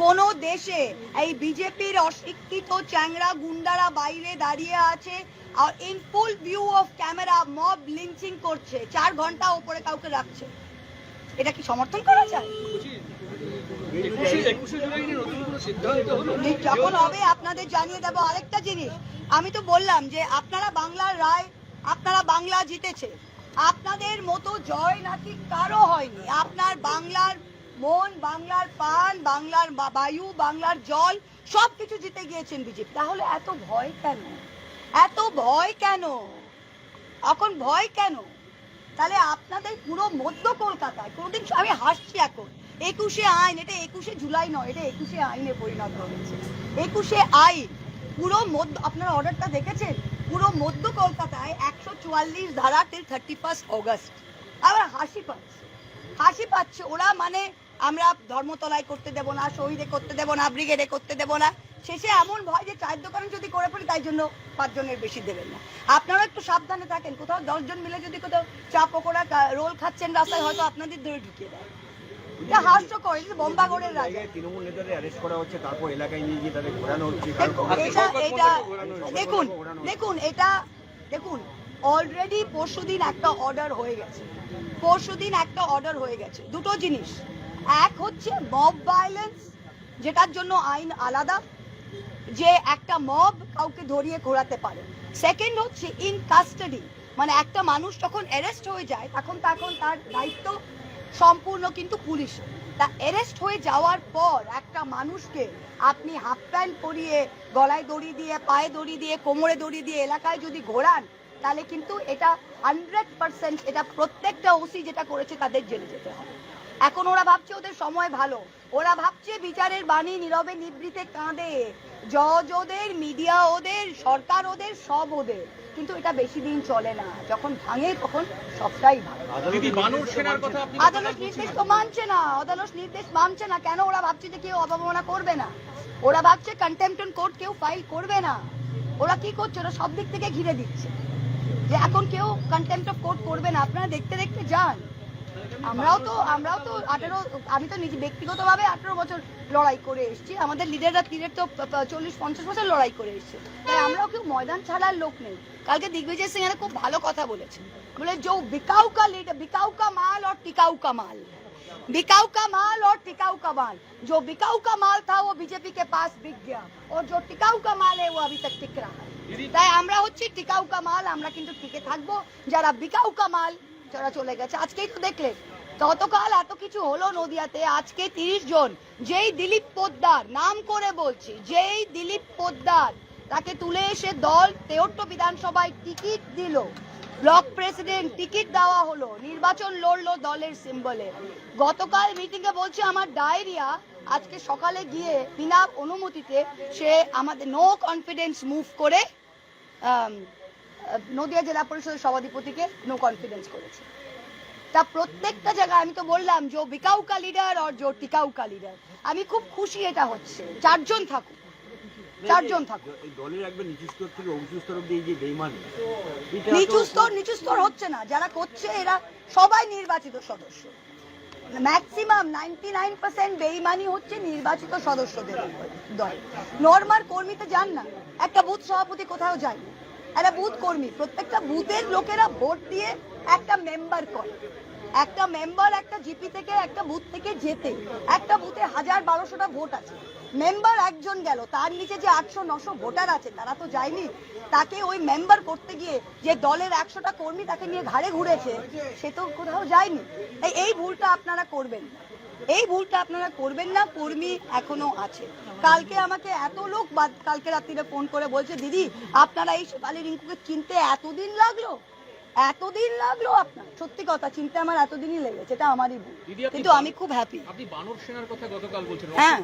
কোন দেশে এই বিজেপির অশিক্ষিত চ্যাংড়া গুন্ডারা বাইরে দাঁড়িয়ে আছে আর in full view of camera mob lynching করছে, 4 ঘন্টা উপরে কাউকে রাখছে, এটা কি সমর্থন করা যায়? যখন হবে আপনাদের জানিয়ে দেবো। আরেকটা জিনিস আমি তো বললাম যে আপনারা বাংলার রায়, আপনারা বাংলা জিতেছে, আপনাদের মতো জয় নাকি কারো হয়নি। আপনার বাংলার মন, বাংলার প্রাণ, বাংলার বায়ু, বাংলার জল সবকিছু জিতে গিয়েছেন বিজেপি। তাহলে এত ভয় কেন? এত ভয় কেন? এখন ভয় কেন? তাহলে আপনাদের পুরো মধ্য কলকাতায় কোনোদিন, আমি হাসছি এখন, 21শে আইন, এটা 21শে জুলাই নয়, এটা 21শে আইনে পরিণত হয়েছে। 21শে আইন পুরো মধ্য, আপনারা অর্ডারটা দেখেছেন, পুরো মধ্য কলকাতায় 144 ধারা টিল 31 অগস্ট। আবার হাসি পাচ্ছে, হাসি পাচ্ছে ওরা, মানে আমরা ধর্মতলায় করতে দেব না, শহীদে করতে দেব না, ব্রিগেডে করতে দেব না, শেষে এমন ভয় যে চায়ের দোকানে যদি করে পড়ি তাই জন্য 5 জনের বেশি দেবেন না। আপনারা একটু সাবধানে থাকেন, কোথাও 10 জন মিলে যদি কোথাও চা পকোড়া রোল খাচ্ছেন রাস্তায়, হয়তো আপনাদের ধরে ঢুকিয়ে দেয়। এটা হাস্যকর, এটা বোম্বাগড়ের রাজা। তৃণমূল নেতাদের অ্যারেস্ট করা হচ্ছে, তারপর এলাকায় নিয়ে গিয়ে তাদের ঘোরানো হচ্ছে। দেখুন এটা দেখুন, অলরেডি পরশুদিন একটা অর্ডার হয়ে গেছে, পরশুদিন একটা অর্ডার হয়ে গেছে। দুটো জিনিস, এক হচ্ছে মব ভায়োলেন্স, যেটার জন্য আইন আলাদা, যে একটা মব কাউকে ধরিয়ে ঘোরাতে পারে। সেকেন্ড হচ্ছে ইন কাস্টাডি, মানে একটা মানুষ যখন অ্যারেস্ট হয়ে যায় তখন তার দায়িত্ব সম্পূর্ণ কিন্তু পুলিশ। তা অ্যারেস্ট হয়ে যাওয়ার পর একটা মানুষকে আপনি হাফ প্যান্ট পরিয়ে, গলায় দড়ি দিয়ে, পায়ে দড়ি দিয়ে, কোমরে দড়ি দিয়ে এলাকায় যদি ঘোরান, তাহলে কিন্তু এটা 100% এটা প্রত্যেকটা ওসি যেটা করেছে তাদের জেলে যেতে হবে। এখন ওরা ভাবছে ওদের সময় ভালো, ওরা ভাবছে বিচারের বাণী নীরবে নিবৃতে কাঁদে, জজ ওদের, মিডিয়া ওদের, সরকার ওদের, সব ওদের, কিন্তু এটা বেশি দিন চলে না। যখন ভাঙে তখন সবটাই ভালো। আদালত নির্দেশ তো মানছে না, আদালত নির্দেশ মানছে না কেন? ওরা ভাবছে যে কেউ অবমাননা করবে না, ওরা ভাবছে কন্টেম্পট অন কোর্ট কেউ ফাইল করবে না। ওরা কি করছে? ওরা সব দিক থেকে ঘিরে দিচ্ছে যে এখন কেউ কন্টেম্পট অফ কোর্ট করবে না। আপনারা দেখতে দেখতে যান, আমরাও তো 18, আমি তো নিজে ব্যক্তিগতভাবে 18 বছর লড়াই করে এসেছি, আমাদের লিডাররা তো 40-50 বছর লড়াই করে এসেছে, তাই আমরাও কেউ ময়দান ছাড়ার লোক নেই। কালকে দিগ্বিজয় সিং খুব ভালো কথা বলেছে, বলে जो बिकाऊ का लीडर, बिकाऊ का माल और टिकाऊ का माल, बिकाऊ का माल और टिकाऊ का माल, जो बिकाऊ का माल था वो बीजेपी के पास बिक गया, और जो टिकाऊ का माल है वो अभी तक टिक रहा है। তাই আমরা হচ্ছি টিকাউ কা মাল, আমরা কিন্তু টিকে থাকবো। যারা বিকাউ কা মাল যারা চলে গেছে, আজকেই তো দেখলেন গতকাল এত কিছু হলো নদিয়াতে, আজকে 30 জন, যেই দিলীপ পোদ্দার, নাম করে বলছি, যেই দিলীপ পোদ্দার, তাকে তুলে এসে দল 63 বিধানসভায় টিকিট দিল, ব্লক প্রেসিডেন্ট টিকিট দেওয়া হলো, নির্বাচন লড়লো দলের সিম্বলে। গতকাল মিটিংয়ে বলছে আমার ডায়রিয়া, আজকে সকালে গিয়ে বিনা অনুমতিতে সে আমাদের নো কনফিডেন্স মুভ করে নদিয়া জেলা পরিষদের সভাধিপতিকে নো কনফিডেন্স করেছে। তা প্রত্যেকটা জায়গায় আমি তো বললাম যে বিকাউ কা লিডার আর যে টিকাউ কা লিডার। আমি খুব খুশি এটা হচ্ছে, 4 জন থাকুক, 4 জন থাকুক। দলের একবার নিচু স্তর থেকে উঁচু স্তর অবধি যে বেইমানি, নিচু স্তর হচ্ছে না, যারা করছে এরা সবাই নির্বাচিত সদস্য। ম্যাক্সিমাম 99% বেইমানি হচ্ছে নির্বাচিত সদস্যদের দল। নর্মাল কর্মীতে যান না, একটা বুথ সভাপতি কোথাও যায় না, একটা বুথ কর্মী, প্রত্যেকটা বুথের লোকেরা ভোট দিয়ে একটা মেম্বার করে, একটা মেম্বার একটা জিপি থেকে একটা বুথ থেকে যেতে, একটা বুথে 1000-1200টা ভোট আছে, মেম্বার একজন গেল, তার নিচে যে 800-900 ভোটার আছে তারা তো যায়নি, তাকে ওই মেম্বার করতে গিয়ে যে দলের 100টা কর্মী তাকে নিয়ে ঘাড়ে ঘুরেছে, সে তো কোথাও যায়নি। এই ভুলটা আপনারা করবেন না, এই ভুলটা আপনারা করবেন না। কর্মী এখনো আছে। কালকে আমাকে এত লোক কালকে রাত্রিরে ফোন করে বলছে, দিদি আপনারা এই শেফালি রিঙ্কুকে চিনতে এতদিন লাগলো, এতদিন লাগলো আপনার। সত্যি কথা, চিনতে আমার এতদিনই লেগেছে, এটা আমারই ভুল, কিন্তু আমি খুব হ্যাপি। আপনি বানর সেনার কথা গতকাল বলছেন, হ্যাঁ,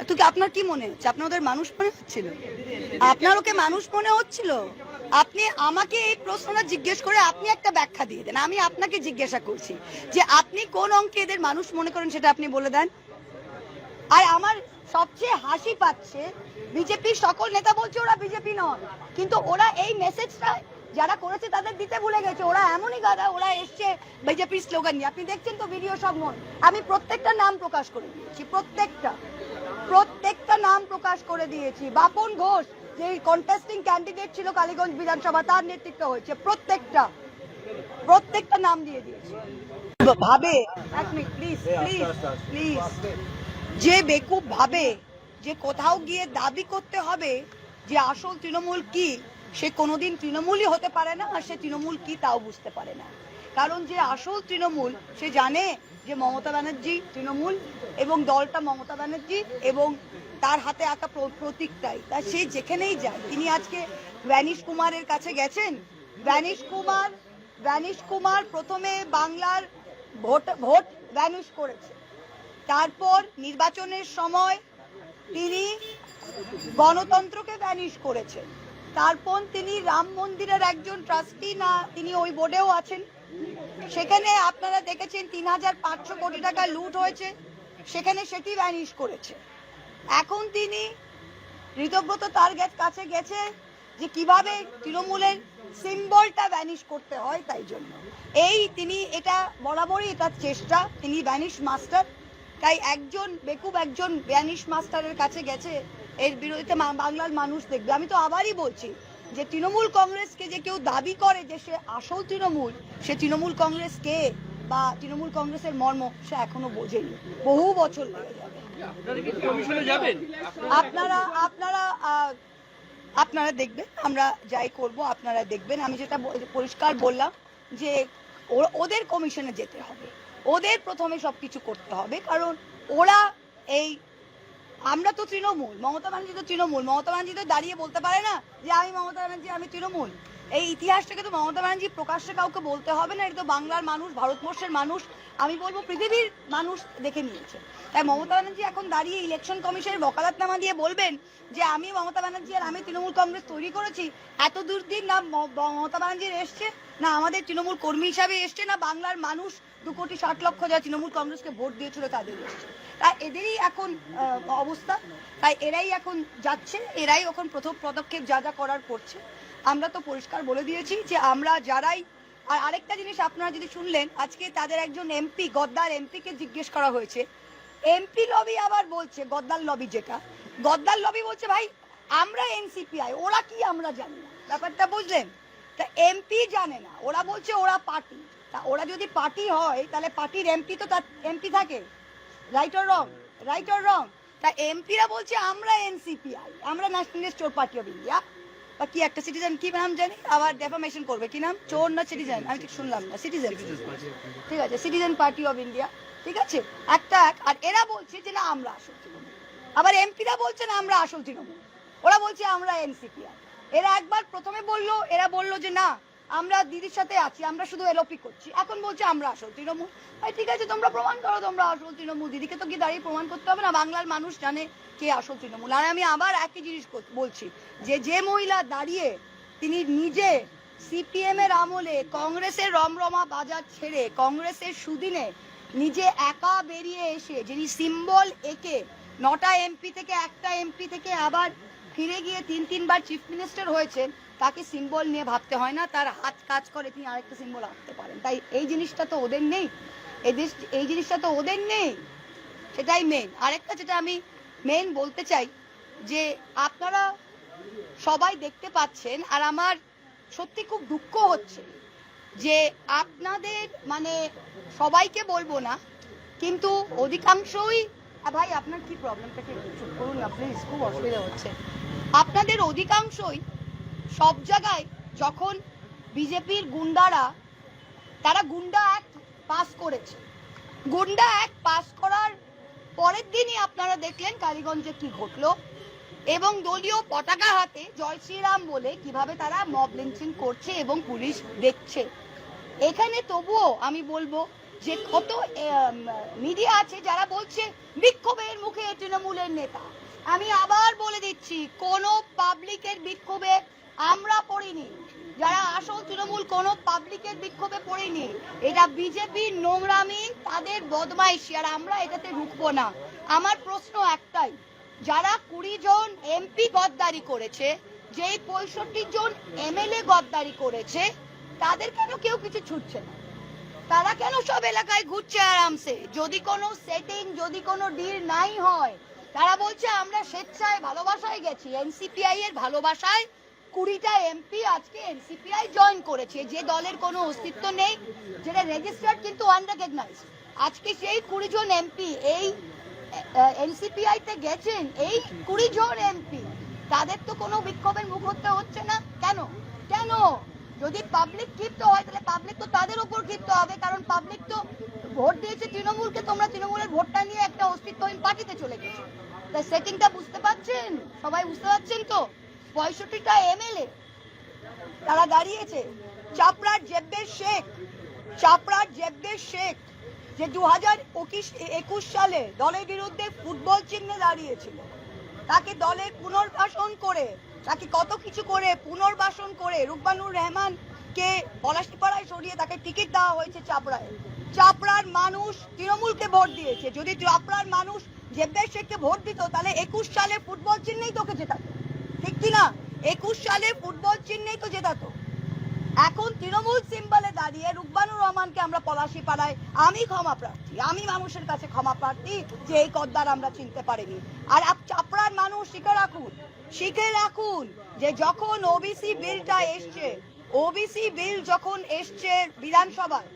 তুই আপনার কি মনে হচ্ছে? আপনার ওদের মানুষ মনে হচ্ছিল? আপনার ওকে মানুষ মনে হচ্ছিল? আপনি আমাকে এই প্রশ্নটা জিজ্ঞেস করে আপনি একটা ব্যাখ্যা দিয়ে দেন। আমি আপনাকে জিজ্ঞাসা করছি যে আপনি কোন অঙ্কে এদের মানুষ মনে করেন, সেটা আপনি বলে দেন। আর আমার সবচেয়ে হাসি পাচ্ছে, বিজেপির সকল নেতা বলছে ওরা বিজেপি নয়, কিন্তু ওরা এই মেসেজটা যারা করেছে তাদের দিতে ভুলে গেছে। ওরা এমনই গাধা, ওরা এসছে বিজেপির স্লোগান নিয়ে। আপনি দেখছেন তো ভিডিও সব নয়, আমি প্রত্যেকটা নাম প্রকাশ করে দিয়েছি, প্রত্যেকটা। প্রত্যেকটা নাম প্রকাশ করে দিয়েছি। বাপন ঘোষ যে কন্টেস্টিং ক্যান্ডিডেট ছিল কালীগঞ্জ বিধানসভা, তার নেতৃত্ব হয়েছে, প্রত্যেকটা নাম দিয়ে দিয়েছি। ভাবে এক মিনিট প্লিজ প্লিজ প্লিজ, যে বেকুব ভাবে যে কোথাও গিয়ে দাবি করতে হবে যে আসল তৃণমূল কি, সে কোনোদিন তৃণমূলই হতে পারে না, আর সে তৃণমূল কি তাও বুঝতে পারে না। কারণ যে আসল তৃণমূল সে জানে যে মমতা ব্যানার্জি তৃণমূল এবং দলটা মমতা ব্যানার্জি এবং তার হাতে আঁকা প্রতীকটাই, তা সে যেখানেই যায়। তিনি আজকে ভ্যানিশ কুমারের কাছে গেছেন। ভ্যানিশ কুমার প্রথমে বাংলার ভোট ভ্যানিশ করেছে, তারপর নির্বাচনের সময় তিনি গণতন্ত্রকে ভ্যানিশ করেছেন, তারপর তিনি রাম মন্দিরের একজন ট্রাস্টি, না তিনি ওই বোর্ডেও আছেন, সেখানে আপনারা দেখেছেন ৩৫০০ কোটি টাকা লুট হয়েছে, সেখানে সেটি ভ্যানিশ করেছে। এখন তিনি ঋতব্রত তার কাছে গেছে যে কিভাবে তৃণমূলের সিম্বলটা ভ্যানিশ করতে হয়, তাই জন্য তিনি এটা বরাবরই এটার চেষ্টা, তিনি ভ্যানিশ মাস্টার। তাই একজন বেকুব একজন ভ্যানিশ মাস্টারের কাছে গেছে, এর বিরুদ্ধে বাংলার মানুষ দেখবে। আমি তো আবারই বলছি যে তৃণমূল কংগ্রেসকে যে কেউ দাবি করে যে সে আসল তৃণমূল, সে তৃণমূল কংগ্রেস কে বা তৃণমূল কংগ্রেসের মর্ম সে এখনো বোঝেনি, বহু বছর লেগে যাবে। আপনারা দেখবেন, আমরা যাই করব আপনারা দেখবেন। আমি যেটা পরিষ্কার বললাম যে ওদের কমিশনে যেতে হবে, ওদের প্রথমে সবকিছু করতে হবে, কারণ ওরা আমরা তো তৃণমূল, মমতা ব্যানার্জি তো তৃণমূল, মমতা ব্যানার্জি তো দাঁড়িয়ে বলতে পারে না যে আমি মমতা ব্যানার্জি, আমি তৃণমূল। এই ইতিহাসটাকে তো মমতা ব্যানার্জি প্রকাশ্যে কাউকে বলতে হবে না, এটা তো বাংলার মানুষ, ভারতবর্ষের মানুষ, আমি বলবো পৃথিবীর মানুষ দেখে নিয়েছে। তাই মমতা ব্যানার্জি এখন দাঁড়িয়ে ইলেকশন কমিশনের বকালতনামা দিয়ে বলবেন যে আমি মমতা ব্যানার্জি আর আমি তৃণমূল কংগ্রেস তৈরি করেছি, এত দূর দিন না মমতা ব্যানার্জির এসছে, না আমাদের তৃণমূল কর্মী হিসাবে এসছে, না বাংলার মানুষ 2,60,00,000 যারা তৃণমূল কংগ্রেসকে ভোট দিয়েছিল তাদের এসছে। তাই এদেরই এখন অবস্থা, তাই এরাই এখন যাচ্ছে, এরাই এখন প্রথম পদক্ষেপ যা যা করার করছে। আমরা তো পরিষ্কার বলে দিয়েছি যে আমরা যারাই, আর আরেকটা জিনিস আপনারা যদি শুনলেন, আজকে তাদের একজন এমপি, গদ্দার এমপিকে জিজ্ঞেস করা হয়েছে, এমপি লবি আবার বলছে, গদ্দার লবি যেটা, গদ্দার লবি বলছে ভাই আমরা এনসিপিআই, ওরা কি আমরা জানি না, ব্যাপারটা বুঝলেন? তা এমপি জানে না, ওরা বলছে ওরা পার্টি। তা ওরা যদি পার্টি হয় তাহলে পার্টির এমপি তো তার এমপি থাকে, রাইট অর রং? তা এমপিরা বলছে আমরা এনসিপিআই, আমরা ন্যাশনালিস্ট চোর পার্টি অফ ইন্ডিয়া, বা কি একটা সিটিজেন, কি নাম জানি, আবার ডেফামেশন করবে, কি নাম, চোর না সিটিজেন, আমি ঠিক শুনলাম না, সিটিজেন, ঠিক আছে, সিটিজেন পার্টি অফ ইন্ডিয়া, ঠিক আছে, একটা। আর এরা বলছে যে না আমরা আসল তৃণমূল, আবার এমপিরা বলছে না আমরা আসল তৃণমূল, ওরা বলছে আমরা এনসিপিআই। এরা একবার প্রথমে বললো, এরা বললো যে না আমরা দিদির সাথে আছি, আমরা শুধু এলওপি করছি, এখন বলছে আমরা আসল তৃণমূল। ঠিক আছে, তোমরা প্রমাণ করো তোমরা আসল তৃণমূল, দিদিকে তো কি দাঁড়িয়ে প্রমাণ করতে হবে না, বাংলার মানুষ জানে কে আসল তৃণমূল। আর আমি আবার একই জিনিস বলছি যে মহিলা দাঁড়িয়ে তিনি নিজে সিপিএম এর আমলে কংগ্রেসের রমরমা বাজার ছেড়ে কংগ্রেসের সুদিনে নিজে একা বেরিয়ে এসে যিনি সিম্বল এঁকে 9টা এমপি থেকে একটা এমপি থেকে আবার ফিরে গিয়ে 3বার চিফ মিনিস্টার হয়েছেন, তাকে সিম্বল নিয়ে ভাবতে হয় না, তার হাত কাজ করে তিনি আরেকটা সিম্বল আঁকতে পারেন। তাই এই জিনিসটা তো ওদের নেই, এই জিনিসটা তো ওদের নেই, সেটাই মেন। আরেকটা যেটা আমি মেন বলতে চাই যে আপনারা সবাই দেখতে পাচ্ছেন, আর আমার সত্যি খুব দুঃখ হচ্ছে যে আপনাদের মানে সবাইকে বলবো না, কিন্তু অধিকাংশই, ভাই আপনার কি প্রবলেমটাকে চুপ করুন না প্লিজ, খুব অসুবিধা হচ্ছে। আপনাদের অধিকাংশই সব জায়গায় যখন বিজেপির গুন্ডারা, তারা গুন্ডা অ্যাক্ট পাস করেছে, গুন্ডা অ্যাক্ট পাস করার পরের দিনই আপনারা দেখলেন কালীগঞ্জে কি ঘটলো, এবং দলীয় পতাকা হাতে জয় শ্রীরাম বলে কিভাবে তারা মব লিঞ্চিং করছে এবং পুলিশ দেখছে। এখানে তবুও আমি বলবো যে কত মিডিয়া আছে যারা বলছে বিক্ষোভের মুখে তৃণমূলের নেতা। আমি আবার বলে দিচ্ছি, কোন পাবলিকের বিক্ষোভে আমরা পড়িনি, যারা আসল তৃণমূল কোন পাবলিকের বিক্ষোভে পড়িনি, এটা বিজেপির নোংরামি, তাদের বদমাইশি, আর আমরা এটাতে রুখবো না। আমার প্রশ্ন একটাই, যারা 20 জন এমপি গদ্দারি করেছে, যেই 65 জন এমএলএ গদ্দারি করেছে, তাদের কেন কেউ কিছু ছুটছে না? তারা কেন সব এলাকায় ঘুরছে আরামসে? যদি কোনো সেটিং, যদি কোনো ডিল নাই হয়, তারা বলছে স্বেচ্ছায় ভালোবাসায় গেছি, এনসিপিআই এর ভালোবাসায় 20টা এমপি আজকে এনসিপিআই জয়েন করেছে, যে দলের কোনো অস্তিত্ব নেই, যেটা রেজিস্টার্ড কিন্তু আনরেকগনাইজড। আজকে সেই 20 জন এমপি এই এনসিপিআই তে গেছেন, এই 20 জন এমপি, তাদের তো কোনো বিক্ষোভের মুখ হতে হচ্ছে না। কেন? কেন? যদি পাবলিক ক্ষিপ্ত হয় তাহলে পাবলিক তো তাদের উপর ক্ষিপ্ত হবে, কারণ পাবলিক তো ভোট দিয়েছে তৃণমূলকে, তোমরা তৃণমূলের ভোটটা নিয়ে একটা অস্তিত্বহীন পার্টিতে চলে গেছো। তাই সেটিংটা বুঝতে পারছেন? সবাই বুঝতে পারছেন তো? 65টা এমএলএ তারা দাঁড়িয়েছে। চাপড়ার জেব্বের শেখ যে 2021 সালে দলের বিরুদ্ধে ফুটবল চিহ্নে দাঁড়িয়েছিল, তাকে দলের পুনর্বাসন করে, তাকে কত কিছু করে পুনর্বাসন করে রুকবানুর রহমানকে পলাশীপাড়ায় সরিয়ে তাকে টিকিট দেওয়া হয়েছে চাপড়ায়। চাপড়ার মানুষ তৃণমূলকে ভোট দিয়েছে। যদি চাপড়ার মানুষ জেব্বের শেখকে ভোট দিত তাহলে 21 সালে ফুটবল চিহ্নেই তোকে জেতাতো, ঠিক কিনা? 21 সালে ফুটবল চিহ্নেই তো জেতাতো। এখন তৃণমূল সিম্বলে দাঁড়িয়ে রুকবানুর রহমানকে আমরা পলাশীপাড়ায়, আমি ক্ষমা প্রার্থী, আমি মানুষের কাছে ক্ষমা প্রার্থী যে এই কদ্দার আমরা চিনতে পারিনি। আর চাপড়ার মানুষ শিখে রাখুন যে যখন ওবিসি বিলটা এসছে, ওবিসি বিল যখন এসছে বিধানসভায়,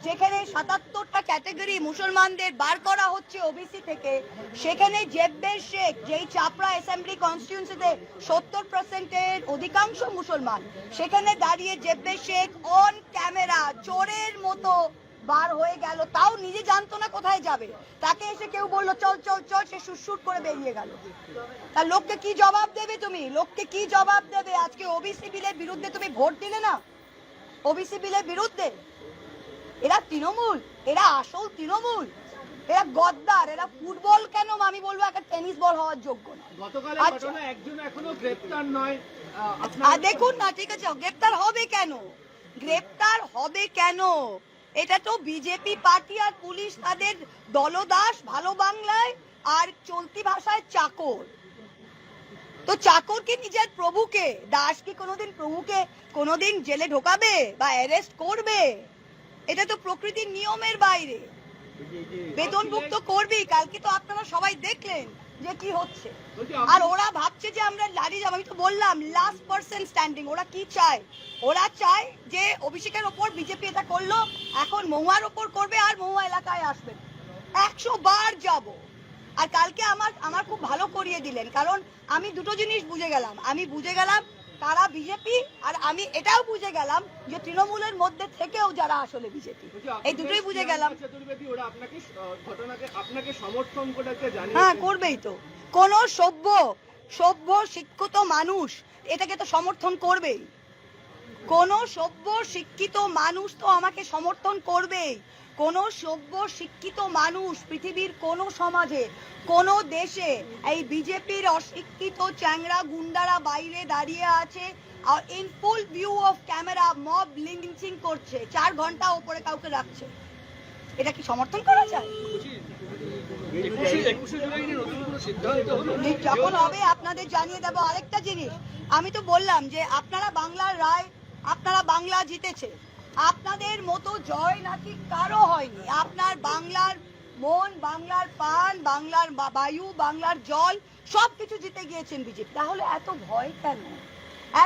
যেখানে 77টা ক্যাটাগরি মুসলমানদের বার করা হচ্ছে ওবিসি থেকে, সেখানে জেব্বের শেখ, যেই চাপড়া অ্যাসেম্বলি কনস্টিটিউয়েন্সিতে 70% অধিকাংশ মুসলমান, সেখানে দাঁড়িয়ে জেব্বের শেখ অন ক্যামেরা চোরের মতো বার হয়ে গেল, তাও নিজে জানতো না কোথায় যাবে। তাকে এসে কেউ বললো চল চল চল, সে সুট করে বেরিয়ে গেল। তার লোককে কি জবাব দেবে তুমি? লোককে কি জবাব দেবে? আজকে ওবিসি বিলের বিরুদ্ধে তুমি ভোট দিলে না, ওবিসি বিলের বিরুদ্ধে। এরা তৃণমূল, এরা আসল তৃণমূল, এরা গদ্দার, এরা ফুটবল কেন আমি বলবো একটা টেনিস বল হওয়ার যোগ্য না। গতকালের ঘটনা একজন এখনো গ্রেফতার নয়। দেখুন না, ঠিক আছে, গ্রেফতার হবে কেন? গ্রেফতার হবে কেন? এটা তো বিজেপি পার্টি আর পুলিশ তাদের দলদাস, ভালো বাংলায় আর চলতি ভাষায় চাকর। তো চাকর কি নিজের প্রভুকে, দাস কি কোনোদিন প্রভুকে কোনোদিন জেলে ঢোকাবে বা অ্যারেস্ট করবে? এটা তো প্রকৃতির নিয়মের বাইরে। বেতনভুক্ত করবি। কালকে তো আপনারা সবাই দেখলেন যে কি হচ্ছে। আর ওরা ভাবছে যে আমরা লাড়ি যাব। আমি তো বললাম লাস্ট পার্সন স্ট্যান্ডিং। ওরা কি চায়? ওরা চায় যে অভিষেকের ওপর বিজেপি এটা করলো, এখন মহুয়ার ওপর করবে আর মহুয়া এলাকায় আসবে। 100 বার যাব। আর কালকে আমার খুব ভালো করিয়ে দিলেন, কারণ আমি দুটো জিনিস বুঝে গেলাম। আমি বুঝে গেলাম তারা বিজেপি, আর আমি এটাও বুঝে গেলাম যে তৃণমূলের মধ্যে থেকেও যারা আসলে বিজেপি। এই দুটোই বুঝে গেলাম। হ্যাঁ, করবেই তো। কোন সভ্য শিক্ষিত মানুষ এটাকে তো সমর্থন করবেই। কোন সভ্য শিক্ষিত মানুষ তো আমাকে সমর্থন করবেই। কোন সভ্য শিক্ষিত মানুষ পৃথিবীর কোন সমাজে, কোন দেশে এই বিজেপির অশিক্ষিত চ্যাংড়া গুন্ডারা বাইরে দাঁড়িয়ে আছে আর in full view of camera mob lynching করছে, 4 ঘন্টা উপরে কাউকে রাখছে, এটা কি সমর্থন করা যায়? যখন হবে আপনাদের জানিয়ে দেবো। আরেকটা জিনিস, আমি তো বললাম যে আপনারা বাংলার রায়, আপনারা বাংলা জিতেছে, আপনাদের মতো জয় নাকি কারো হয়নি। আপনার বাংলার মন, বাংলার প্রাণ, বাংলার বায়ু, বাংলার জল সবকিছু জিতে গিয়েছেন বিজেপি। তাহলে এত ভয় কেন?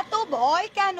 এত ভয় কেন?